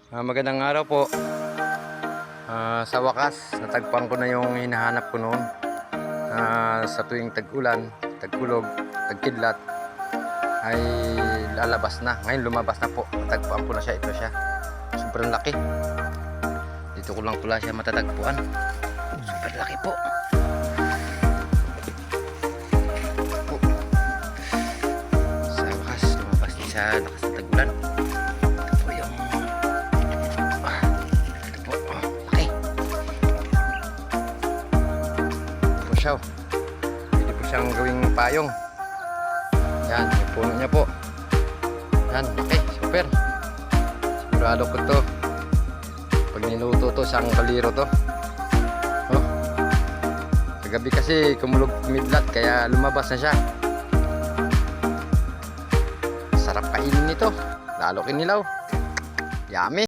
Magandang araw po. Sa wakas, natagpuan ko na yung hinahanap ko noon. Sa tuwing tag-ulan, tagkulog, tagkidlat ay lalabas na. Ngayon lumabas na po. Natagpuan ko na siya. Ito siya. Sobrang laki. Dito ko lang pala siya matatagpuan. Super laki po. Sa wakas, lumabas din sa lakas ng tag-ulan. Siya. Pwede po siyang gawing payong. Yan, yung puno niya po. Yan, laki, super. Sigurado ko to. Pag niluto to, isang kaliro to. Oh. Kagabi kasi kumidlat, kaya lumabas na siya. Sarap kainin nito. Lalo kinilaw. Yummy.